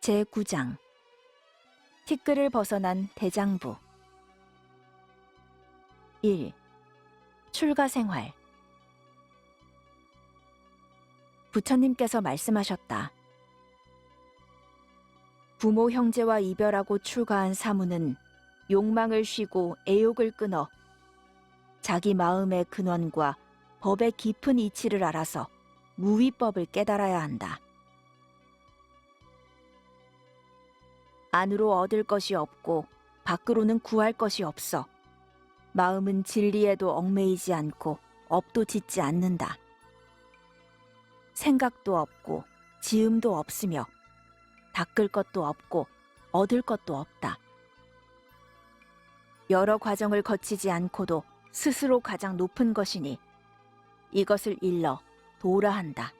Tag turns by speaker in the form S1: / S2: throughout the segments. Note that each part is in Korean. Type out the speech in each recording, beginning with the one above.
S1: 제9장 티끌을 벗어난 대장부 1. 출가 생활. 부처님께서 말씀하셨다. 부모 형제와 이별하고 출가한 사무는 욕망을 쉬고 애욕을 끊어 자기 마음의 근원과 법의 깊은 이치를 알아서 무위법을 깨달아야 한다. 안으로 얻을 것이 없고 밖으로는 구할 것이 없어 마음은 진리에도 얽매이지 않고 업도 짓지 않는다. 생각도 없고 지음도 없으며 닦을 것도 없고 얻을 것도 없다. 여러 과정을 거치지 않고도 스스로 가장 높은 것이니 이것을 일러 도라 한다.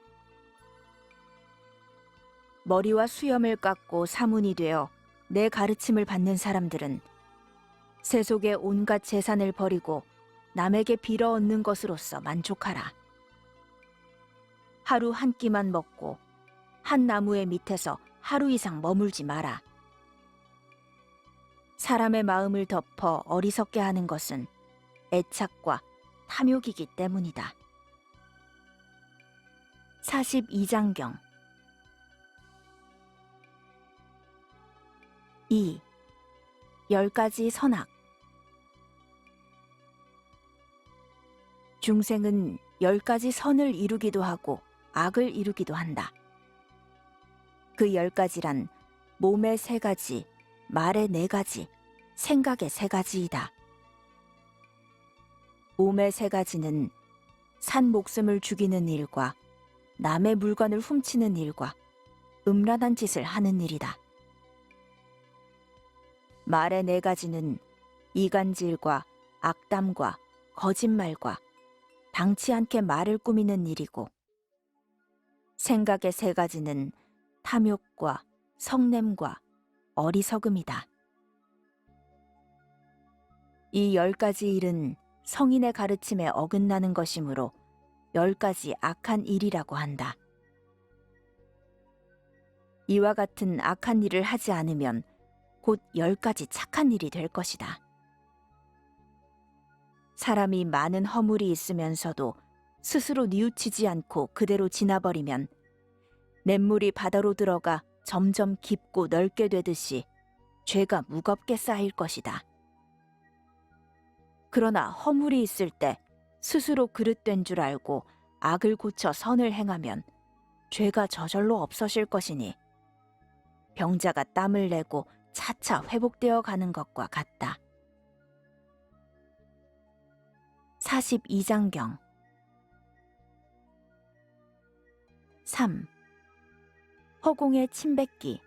S1: 머리와 수염을 깎고 사문이 되어 내 가르침을 받는 사람들은 세속의 온갖 재산을 버리고 남에게 빌어 얻는 것으로서 만족하라. 하루 한 끼만 먹고 한 나무의 밑에서 하루 이상 머물지 마라. 사람의 마음을 덮어 어리석게 하는 것은 애착과 탐욕이기 때문이다. 42장경 2. 10가지 선악. 중생은 10가지 선을 이루기도 하고 악을 이루기도 한다. 그 10가지란 몸의 3가지, 말의 4가지, 생각의 3가지이다. 몸의 3가지는 산 목숨을 죽이는 일과 남의 물건을 훔치는 일과 음란한 짓을 하는 일이다. 말의 4가지는 이간질과 악담과 거짓말과 당치 않게 말을 꾸미는 일이고 생각의 3가지는 탐욕과 성냄과 어리석음이다. 이 10가지 일은 성인의 가르침에 어긋나는 것이므로 10가지 악한 일이라고 한다. 이와 같은 악한 일을 하지 않으면 곧 10가지 착한 일이 될 것이다. 사람이 많은 허물이 있으면서도 스스로 뉘우치지 않고 그대로 지나버리면 냇물이 바다로 들어가 점점 깊고 넓게 되듯이 죄가 무겁게 쌓일 것이다. 그러나 허물이 있을 때 스스로 그릇된 줄 알고 악을 고쳐 선을 행하면 죄가 저절로 없어질 것이니 병자가 땀을 내고 차차 회복되어 가는 것과 같다. 42장경 3. 허공의 침뱉기.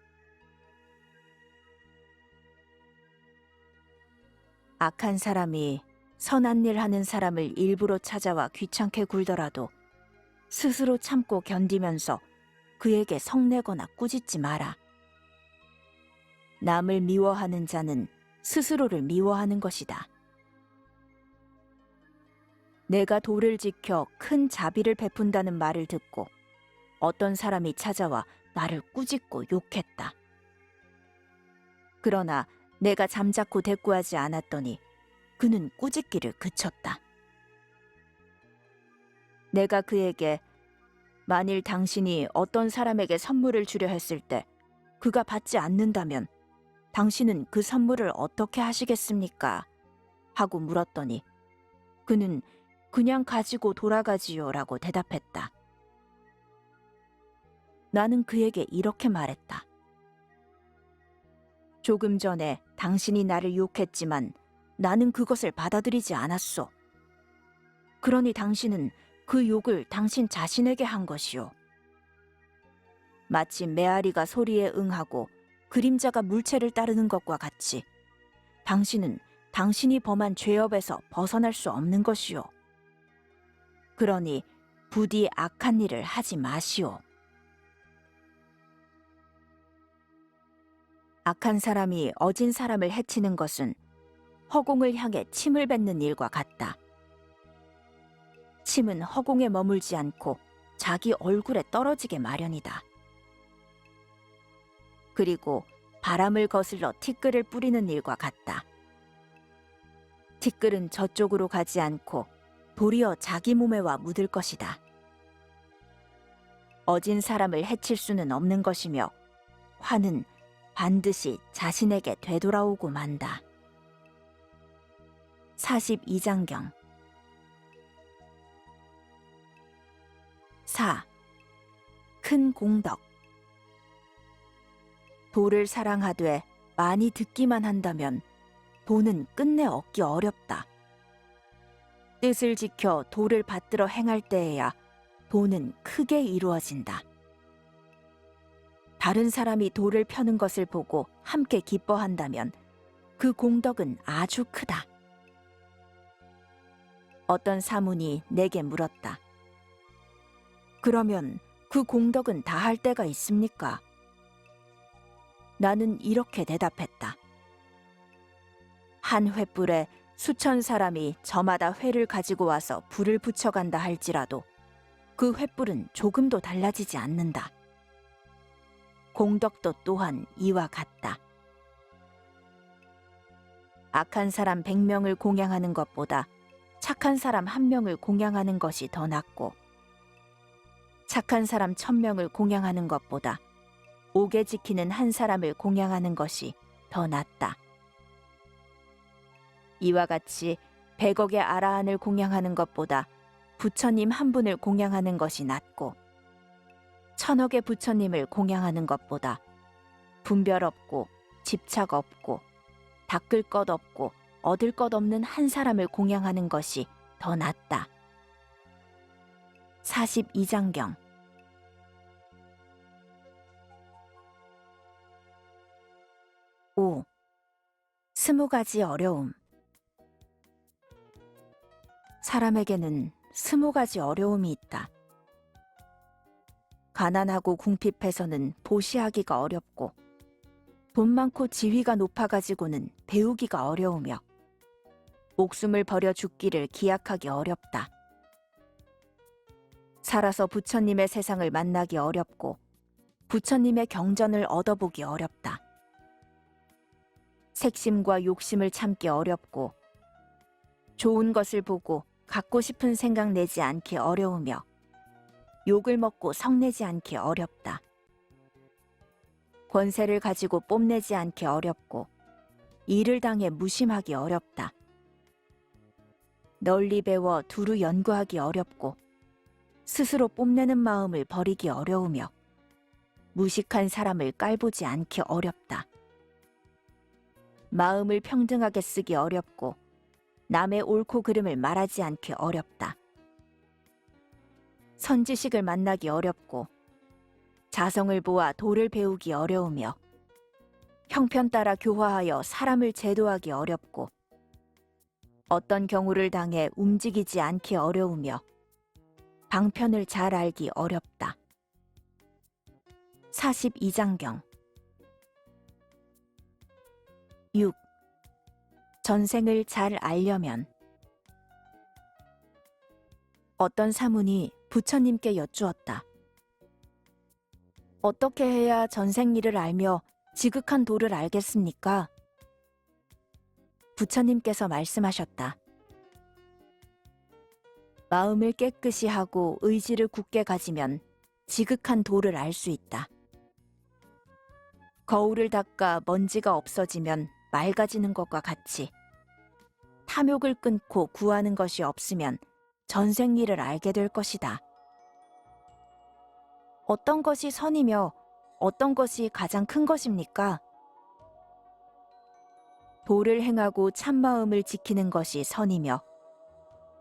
S1: 악한 사람이 선한 일 하는 사람을 일부러 찾아와 귀찮게 굴더라도 스스로 참고 견디면서 그에게 성내거나 꾸짖지 마라. 남을 미워하는 자는 스스로를 미워하는 것이다. 내가 도를 지켜 큰 자비를 베푼다는 말을 듣고 어떤 사람이 찾아와 나를 꾸짖고 욕했다. 그러나 내가 잠자코 대꾸하지 않았더니 그는 꾸짖기를 그쳤다. 내가 그에게 만일 당신이 어떤 사람에게 선물을 주려 했을 때 그가 받지 않는다면 당신은 그 선물을 어떻게 하시겠습니까? 하고 물었더니 그는 그냥 가지고 돌아가지요 라고 대답했다. 나는 그에게 이렇게 말했다. 조금 전에 당신이 나를 욕했지만 나는 그것을 받아들이지 않았소. 그러니 당신은 그 욕을 당신 자신에게 한 것이오. 마치 메아리가 소리에 응하고 그림자가 물체를 따르는 것과 같이 당신은 당신이 범한 죄업에서 벗어날 수 없는 것이오. 그러니 부디 악한 일을 하지 마시오. 악한 사람이 어진 사람을 해치는 것은 허공을 향해 침을 뱉는 일과 같다. 침은 허공에 머물지 않고 자기 얼굴에 떨어지게 마련이다. 그리고 바람을 거슬러 티끌을 뿌리는 일과 같다. 티끌은 저쪽으로 가지 않고 도리어 자기 몸에 와 묻을 것이다. 어진 사람을 해칠 수는 없는 것이며 화는 반드시 자신에게 되돌아오고 만다. 42장경 4. 큰 공덕. 도를 사랑하되 많이 듣기만 한다면 도는 끝내 얻기 어렵다. 뜻을 지켜 도를 받들어 행할 때에야 도는 크게 이루어진다. 다른 사람이 도를 펴는 것을 보고 함께 기뻐한다면 그 공덕은 아주 크다. 어떤 사문이 내게 물었다. 그러면 그 공덕은 다할 때가 있습니까? 나는 이렇게 대답했다. 한 횃불에 수천 사람이 저마다 회를 가지고 와서 불을 붙여간다 할지라도 그 횃불은 조금도 달라지지 않는다. 공덕도 또한 이와 같다. 악한 사람 100명을 공양하는 것보다 착한 사람 1명을 공양하는 것이 더 낫고, 착한 사람 1000명을 공양하는 것보다 옥에 지키는 한 사람을 공양하는 것이 더 낫다. 이와 같이 100억의 아라한을 공양하는 것보다 부처님 한 분을 공양하는 것이 낫고, 1000억의 부처님을 공양하는 것보다 분별 없고 집착 없고 닦을 것 없고 얻을 것 없는 한 사람을 공양하는 것이 더 낫다. 42장경 5. 20가지 어려움. 사람에게는 20가지 어려움이 있다. 가난하고 궁핍해서는 보시하기가 어렵고, 돈 많고 지위가 높아가지고는 배우기가 어려우며, 목숨을 버려 죽기를 기약하기 어렵다. 살아서 부처님의 세상을 만나기 어렵고, 부처님의 경전을 얻어보기 어렵다. 색심과 욕심을 참기 어렵고, 좋은 것을 보고 갖고 싶은 생각 내지 않기 어려우며, 욕을 먹고 성내지 않기 어렵다. 권세를 가지고 뽐내지 않기 어렵고, 일을 당해 무심하기 어렵다. 널리 배워 두루 연구하기 어렵고, 스스로 뽐내는 마음을 버리기 어려우며, 무식한 사람을 깔보지 않기 어렵다. 마음을 평등하게 쓰기 어렵고, 남의 옳고 그름을 말하지 않기 어렵다. 선지식을 만나기 어렵고, 자성을 보아 도를 배우기 어려우며, 형편 따라 교화하여 사람을 제도하기 어렵고, 어떤 경우를 당해 움직이지 않기 어려우며, 방편을 잘 알기 어렵다. 42장경 6. 전생을 잘 알려면. 어떤 사문이 부처님께 여쭈었다. 어떻게 해야 전생 일을 알며 지극한 도를 알겠습니까? 부처님께서 말씀하셨다. 마음을 깨끗이 하고 의지를 굳게 가지면 지극한 도를 알 수 있다. 거울을 닦아 먼지가 없어지면 맑아지는 것과 같이 탐욕을 끊고 구하는 것이 없으면 전생 일을 알게 될 것이다. 어떤 것이 선이며 어떤 것이 가장 큰 것입니까? 도를 행하고 참마음을 지키는 것이 선이며,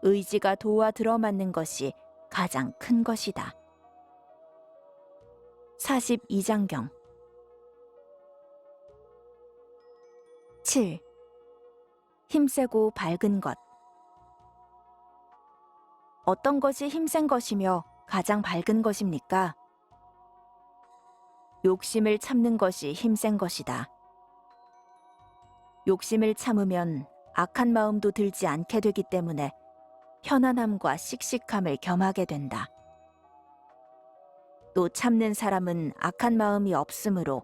S1: 의지가 도와 들어맞는 것이 가장 큰 것이다. 42장경 7. 힘세고 밝은 것. 어떤 것이 힘센 것이며 가장 밝은 것입니까? 욕심을 참는 것이 힘센 것이다. 욕심을 참으면 악한 마음도 들지 않게 되기 때문에 편안함과 씩씩함을 겸하게 된다. 또 참는 사람은 악한 마음이 없으므로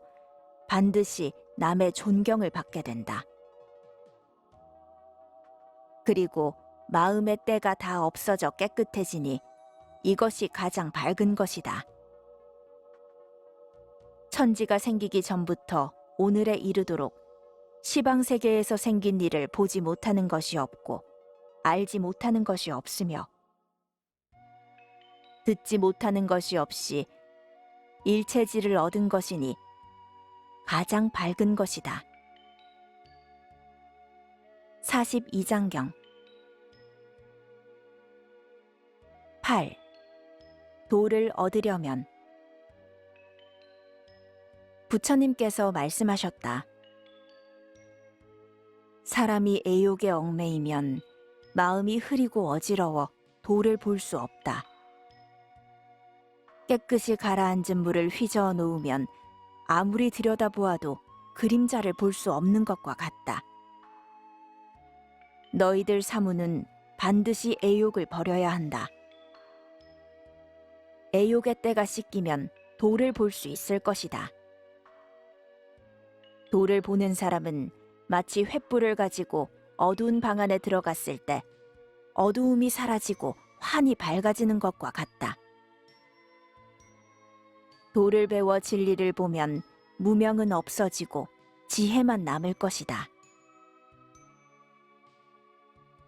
S1: 반드시 남의 존경을 받게 된다. 그리고 마음의 때가 다 없어져 깨끗해지니 이것이 가장 밝은 것이다. 천지가 생기기 전부터 오늘에 이르도록 시방 세계에서 생긴 일을 보지 못하는 것이 없고 알지 못하는 것이 없으며 듣지 못하는 것이 없이 일체지를 얻은 것이니 가장 밝은 것이다. 42장경 8. 도를 얻으려면 부처님께서 말씀하셨다. 사람이 애욕에 얽매이면 마음이 흐리고 어지러워 도를 볼 수 없다. 깨끗이 가라앉은 물을 휘저어 놓으면 아무리 들여다보아도 그림자를 볼 수 없는 것과 같다. 너희들 사무는 반드시 애욕을 버려야 한다. 애욕의 때가 씻기면 도를 볼 수 있을 것이다. 도를 보는 사람은 마치 횃불을 가지고 어두운 방 안에 들어갔을 때 어두움이 사라지고 환히 밝아지는 것과 같다. 도를 배워 진리를 보면 무명은 없어지고 지혜만 남을 것이다.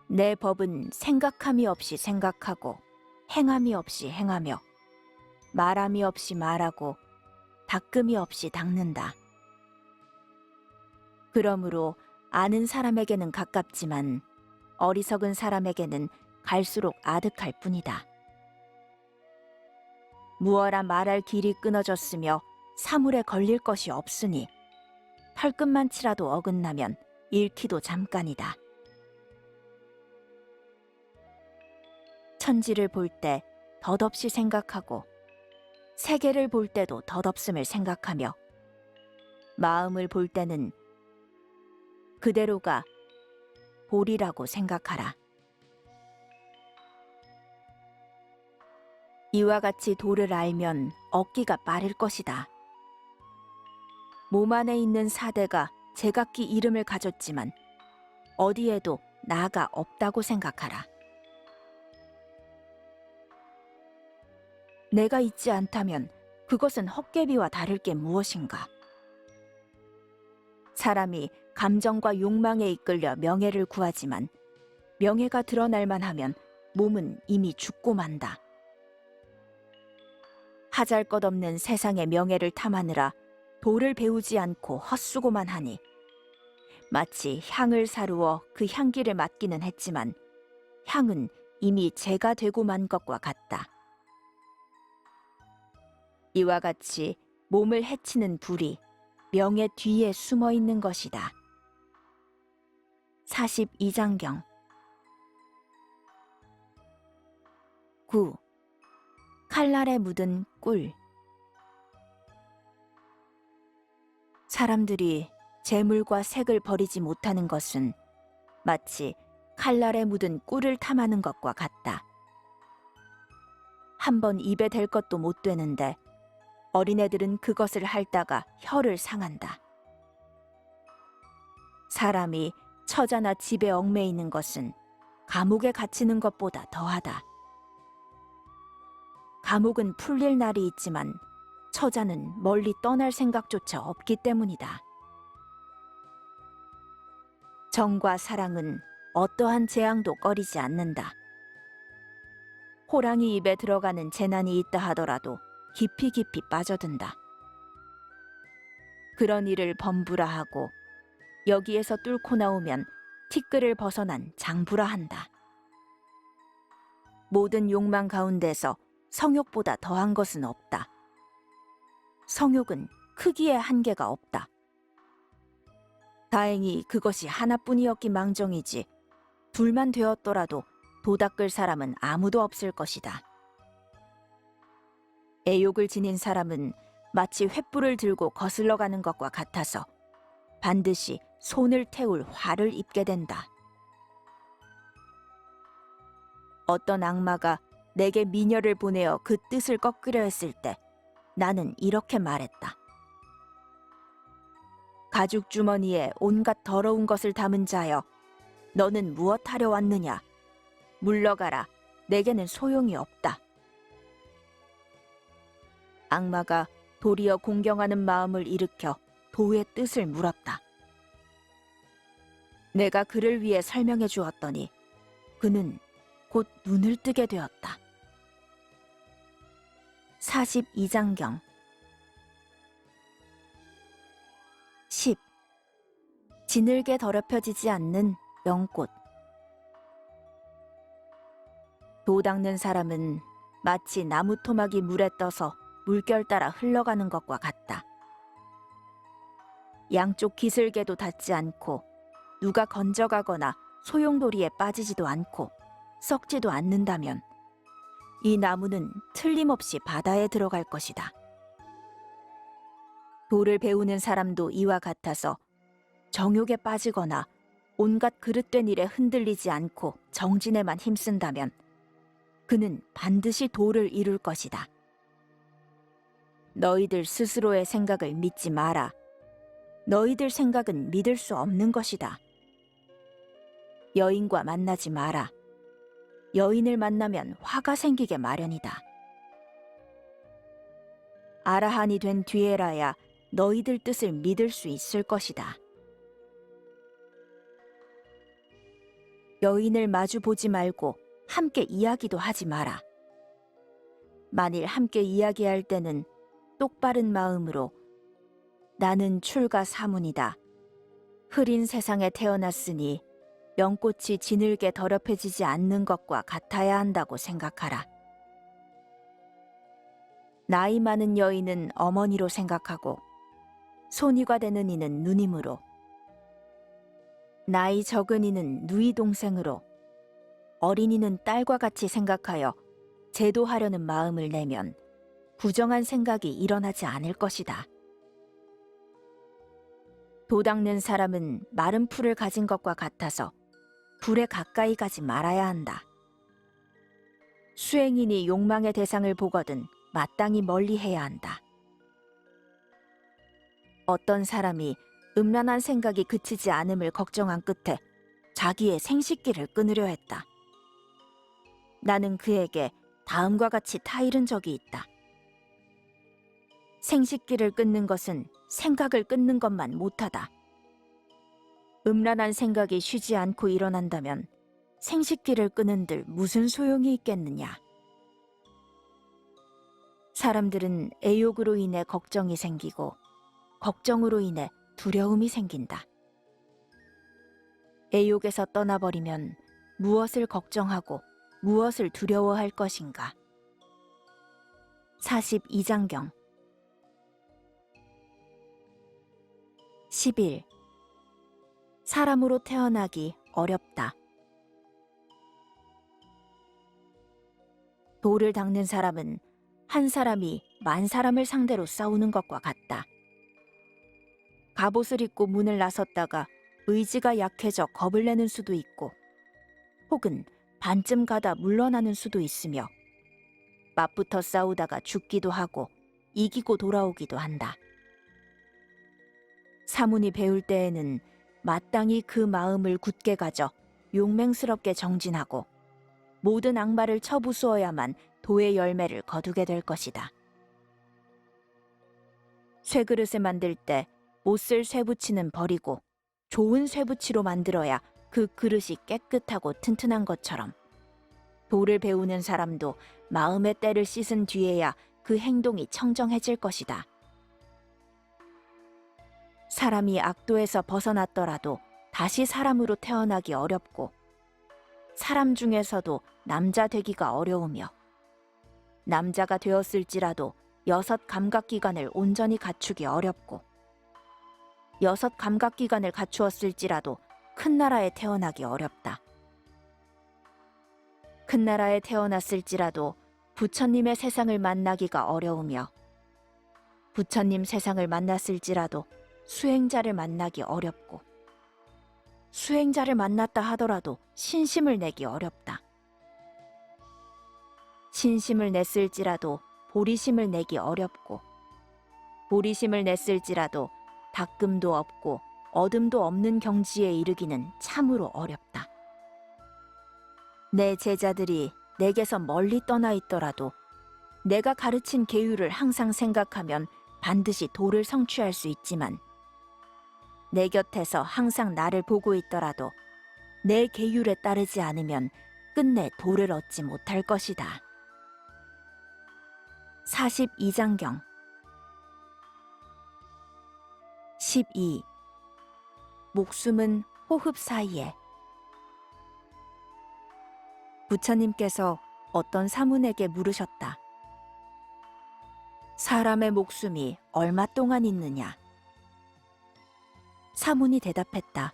S1: 내 법은 생각함이 없이 생각하고 행함이 없이 행하며 말함이 없이 말하고 닦음이 없이 닦는다. 그러므로 아는 사람에게는 가깝지만 어리석은 사람에게는 갈수록 아득할 뿐이다. 무어라 말할 길이 끊어졌으며 사물에 걸릴 것이 없으니 털끝만 치라도 어긋나면 잃기도 잠깐이다. 천지를 볼 때 덧없이 생각하고 세계를 볼 때도 덧없음을 생각하며 마음을 볼 때는 그대로가 보리라고 생각하라. 이와 같이 도를 알면 얻기가 빠를 것이다. 몸 안에 있는 사대가 제각기 이름을 가졌지만 어디에도 나가 없다고 생각하라. 내가 있지 않다면 그것은 헛개비와 다를 게 무엇인가? 사람이 감정과 욕망에 이끌려 명예를 구하지만 명예가 드러날 만하면 몸은 이미 죽고 만다. 하잘것없는 세상의 명예를 탐하느라 도를 배우지 않고 헛수고만 하니 마치 향을 사루어 그 향기를 맡기는 했지만 향은 이미 재가 되고 만 것과 같다. 이와 같이 몸을 해치는 불이 명예 뒤에 숨어 있는 것이다. 42장경 9. 칼날에 묻은 꿀. 사람들이 재물과 색을 버리지 못하는 것은 마치 칼날에 묻은 꿀을 탐하는 것과 같다. 한 번 입에 댈 것도 못 되는데 어린애들은 그것을 핥다가 혀를 상한다. 사람이 처자나 집에 얽매이는 것은 감옥에 갇히는 것보다 더하다. 감옥은 풀릴 날이 있지만 처자는 멀리 떠날 생각조차 없기 때문이다. 정과 사랑은 어떠한 재앙도 꺼리지 않는다. 호랑이 입에 들어가는 재난이 있다 하더라도 깊이 깊이 빠져든다. 그런 일을 범부라 하고 여기에서 뚫고 나오면 티끌을 벗어난 장부라 한다. 모든 욕망 가운데서 성욕보다 더한 것은 없다. 성욕은 크기에 한계가 없다. 다행히 그것이 하나뿐이었기 망정이지 둘만 되었더라도 도 닦을 사람은 아무도 없을 것이다. 애욕을 지닌 사람은 마치 횃불을 들고 거슬러 가는 것과 같아서 반드시 손을 태울 화를 입게 된다. 어떤 악마가 내게 미녀를 보내어 그 뜻을 꺾으려 했을 때 나는 이렇게 말했다. 가죽 주머니에 온갖 더러운 것을 담은 자여, 너는 무엇 하려 왔느냐? 물러가라. 내게는 소용이 없다. 악마가 도리어 공경하는 마음을 일으켜 도의 뜻을 물었다. 내가 그를 위해 설명해 주었더니 그는 곧 눈을 뜨게 되었다. 42장경 10. 지늘게 더럽혀지지 않는 명꽃. 도 닦는 사람은 마치 나무 토막이 물에 떠서 물결 따라 흘러가는 것과 같다. 양쪽 기슭에도 닿지 않고 누가 건져가거나 소용돌이에 빠지지도 않고 썩지도 않는다면 이 나무는 틀림없이 바다에 들어갈 것이다. 도를 배우는 사람도 이와 같아서 정욕에 빠지거나 온갖 그릇된 일에 흔들리지 않고 정진에만 힘쓴다면 그는 반드시 도를 이룰 것이다. 너희들 스스로의 생각을 믿지 마라. 너희들 생각은 믿을 수 없는 것이다. 여인과 만나지 마라. 여인을 만나면 화가 생기게 마련이다. 아라한이 된 뒤에라야 너희들 뜻을 믿을 수 있을 것이다. 여인을 마주 보지 말고 함께 이야기도 하지 마라. 만일 함께 이야기할 때는 똑바른 마음으로 나는 출가 사문이다. 흐린 세상에 태어났으니 명꽃이 지늘게 더럽혀지지 않는 것과 같아야 한다고 생각하라. 나이 많은 여인은 어머니로 생각하고 손이가 되는 이는 누님으로, 나이 적은 이는 누이 동생으로, 어린이는 딸과 같이 생각하여 제도하려는 마음을 내면 부정한 생각이 일어나지 않을 것이다. 도 닦는 사람은 마른 풀을 가진 것과 같아서 불에 가까이 가지 말아야 한다. 수행인이 욕망의 대상을 보거든 마땅히 멀리해야 한다. 어떤 사람이 음란한 생각이 그치지 않음을 걱정한 끝에 자기의 생식기를 끊으려 했다. 나는 그에게 다음과 같이 타이른 적이 있다. 생식기를 끊는 것은 생각을 끊는 것만 못하다. 음란한 생각이 쉬지 않고 일어난다면 생식기를 끊은들 무슨 소용이 있겠느냐. 사람들은 애욕으로 인해 걱정이 생기고 걱정으로 인해 두려움이 생긴다. 애욕에서 떠나버리면 무엇을 걱정하고 무엇을 두려워할 것인가. 42장경 11. 사람으로 태어나기 어렵다. 도를 닦는 사람은 한 사람이 만 사람을 상대로 싸우는 것과 같다. 갑옷을 입고 문을 나섰다가 의지가 약해져 겁을 내는 수도 있고 혹은 반쯤 가다 물러나는 수도 있으며 맞붙어 싸우다가 죽기도 하고 이기고 돌아오기도 한다. 사문이 배울 때에는 마땅히 그 마음을 굳게 가져 용맹스럽게 정진하고 모든 악마를 쳐부수어야만 도의 열매를 거두게 될 것이다. 쇠그릇을 만들 때 못 쓸 쇠붙이는 버리고 좋은 쇠붙이로 만들어야 그 그릇이 깨끗하고 튼튼한 것처럼 도를 배우는 사람도 마음의 때를 씻은 뒤에야 그 행동이 청정해질 것이다. 사람이 악도에서 벗어났더라도 다시 사람으로 태어나기 어렵고 사람 중에서도 남자 되기가 어려우며 남자가 되었을지라도 6 감각기관을 온전히 갖추기 어렵고 6 감각기관을 갖추었을지라도 큰 나라에 태어나기 어렵다. 큰 나라에 태어났을지라도 부처님의 세상을 만나기가 어려우며 부처님 세상을 만났을지라도 수행자를 만나기 어렵고 수행자를 만났다 하더라도 신심을 내기 어렵다. 신심을 냈을지라도 보리심을 내기 어렵고 보리심을 냈을지라도 닦음도 없고 어둠도 없는 경지에 이르기는 참으로 어렵다. 내 제자들이 내게서 멀리 떠나 있더라도 내가 가르친 계율을 항상 생각하면 반드시 도를 성취할 수 있지만 내 곁에서 항상 나를 보고 있더라도 내 계율에 따르지 않으면 끝내 도를 얻지 못할 것이다. 42장경 12. 목숨은 호흡 사이에. 부처님께서 어떤 사문에게 물으셨다. 사람의 목숨이 얼마 동안 있느냐? 사문이 대답했다.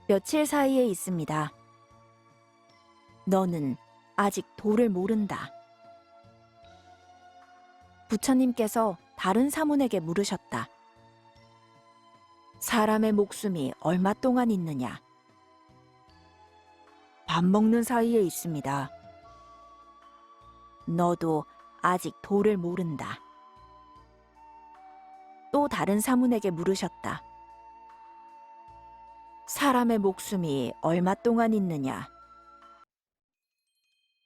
S1: 며칠 사이에 있습니다. 너는 아직 도를 모른다. 부처님께서 다른 사문에게 물으셨다. 사람의 목숨이 얼마 동안 있느냐? 밥 먹는 사이에 있습니다. 너도 아직 도를 모른다. 또 다른 사문에게 물으셨다. 사람의 목숨이 얼마 동안 있느냐?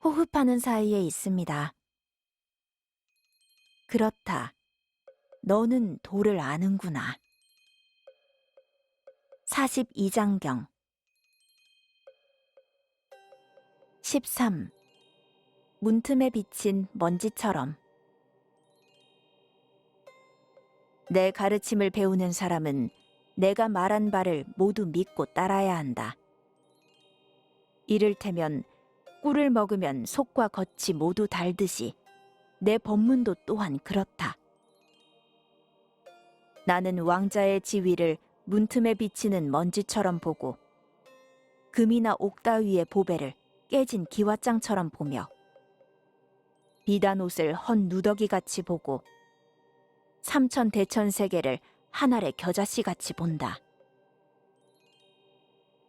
S1: 호흡하는 사이에 있습니다. 그렇다. 너는 도를 아는구나. 42장경 13. 문틈에 비친 먼지처럼. 내 가르침을 배우는 사람은 내가 말한 바를 모두 믿고 따라야 한다. 이를테면 꿀을 먹으면 속과 겉이 모두 달듯이 내 법문도 또한 그렇다. 나는 왕자의 지위를 문틈에 비치는 먼지처럼 보고 금이나 옥다위의 보배를 깨진 기와장처럼 보며 비단 옷을 헌 누더기같이 보고 삼천 대천세계를 한 알의 겨자씨같이 본다.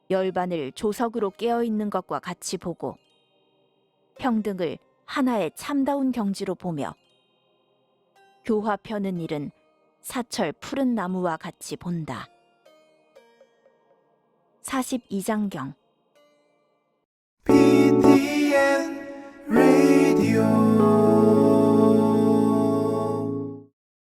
S1: 열반을 조석으로 깨어있는 것과 같이 보고 평등을 하나의 참다운 경지로 보며 교화 펴는 일은 사철 푸른 나무와 같이 본다. 42장경
S2: BTN Radio